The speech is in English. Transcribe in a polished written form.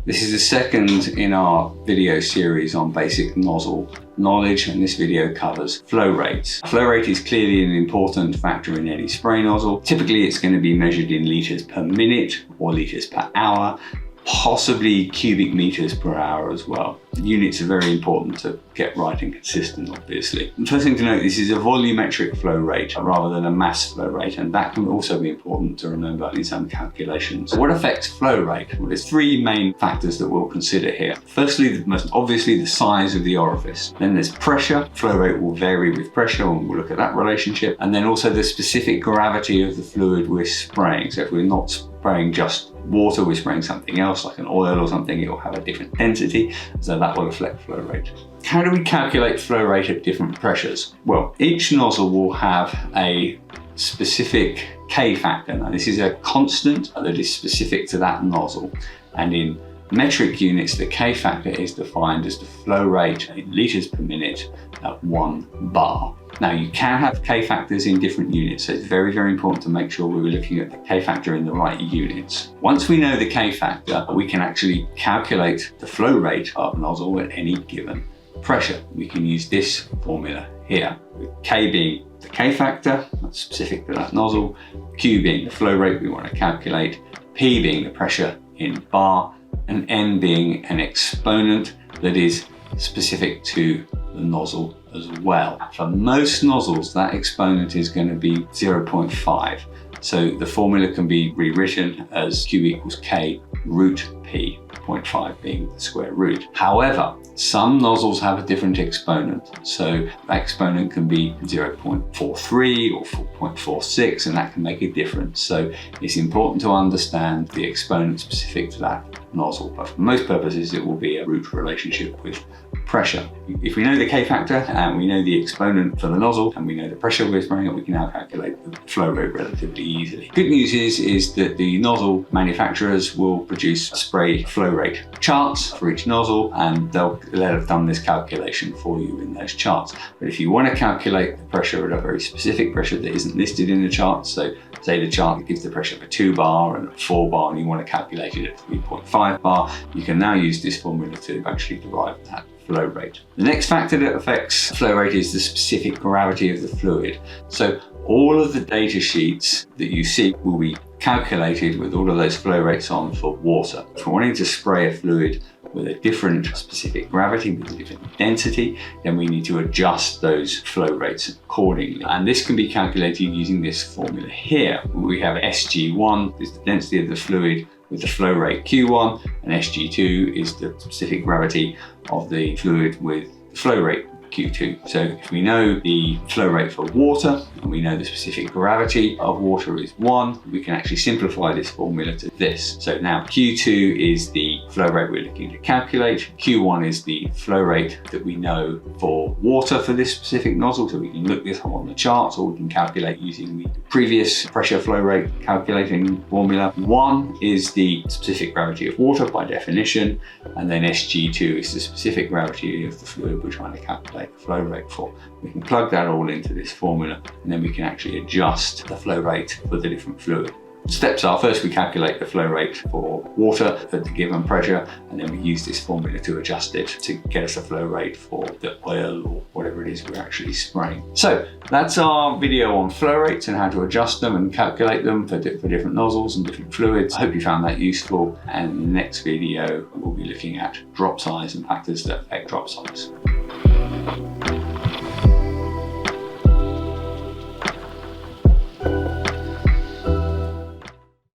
This is the second in our video series on basic nozzle knowledge, and this video covers flow rates. Flow rate is clearly an important factor in any spray nozzle. Typically it's going to be measured in litres per minute or litres per hour, possibly cubic meters per hour as well. Units are very important to get right and consistent, obviously. The first thing to note, this is a volumetric flow rate rather than a mass flow rate, and that can also be important to remember in some calculations. What affects flow rate? Well, there's three main factors that we'll consider here. Firstly, most obviously, the size of the orifice. Then there's pressure. Flow rate will vary with pressure, and we'll look at that relationship. And then also the specific gravity of the fluid we're spraying. So if we're not spraying just water, we're spraying something else like an oil or something, it will have a different density, so that will affect flow rate. How do we calculate flow rate at different pressures? Well, each nozzle will have a specific K factor. Now this is a constant that is specific to that nozzle, and in metric units the K factor is defined as the flow rate in litres per minute at 1 bar. Now you can have K factors in different units, so it's very, very important to make sure we're looking at the K factor in the right units. Once we know the K factor, we can actually calculate the flow rate of a nozzle at any given pressure. We can use this formula here, with K being the K factor, that's specific to that nozzle, Q being the flow rate we want to calculate, P being the pressure in bar, and N being an exponent that is specific to the nozzle as well. For most nozzles, that exponent is going to be 0.5. So the formula can be rewritten as Q equals K root P, 0.5 being the square root. However, some nozzles have a different exponent. So that exponent can be 0.43 or 4.46, and that can make a difference. So it's important to understand the exponent specific to that nozzle. But for most purposes, it will be a root relationship with pressure. If we know the K factor and we know the exponent for the nozzle and we know the pressure we're spraying at, we can now calculate the flow rate relatively easily. Good news is that the nozzle manufacturers will produce spray flow rate charts for each nozzle, and they'll have done this calculation for you in those charts. But if you want to calculate the pressure at a very specific pressure that isn't listed in the chart, so say the chart gives the pressure for 2 bar and 4 bar, and you want to calculate it at 3.5 bar, you can now use this formula to actually derive that flow rate. The next factor that affects flow rate is the specific gravity of the fluid. So all of the data sheets that you see will be calculated with all of those flow rates on for water. If we're wanting to spray a fluid with a different specific gravity, with a different density, then we need to adjust those flow rates accordingly. And this can be calculated using this formula here. We have SG1 is the density of the fluid with the flow rate Q1, and SG2 is the specific gravity of the fluid with the flow rate Q2. So if we know the flow rate for water and we know the specific gravity of water is 1, we can actually simplify this formula to this. So now Q2 is the flow rate we're looking to calculate. Q1 is the flow rate that we know for water for this specific nozzle. So we can look this up on the charts, or we can calculate using the previous pressure flow rate calculating formula. 1 is the specific gravity of water by definition, and then SG2 is the specific gravity of the fluid we're trying to calculate the flow rate for. We can plug that all into this formula, and then we can actually adjust the flow rate for the different fluid. Steps are, first we calculate the flow rate for water at the given pressure, and then we use this formula to adjust it to get us a flow rate for the oil or whatever it is we're actually spraying. So that's our video on flow rates and how to adjust them and calculate them for different nozzles and different fluids. I hope you found that useful, and in the next video we'll be looking at drop size and factors that affect drop size.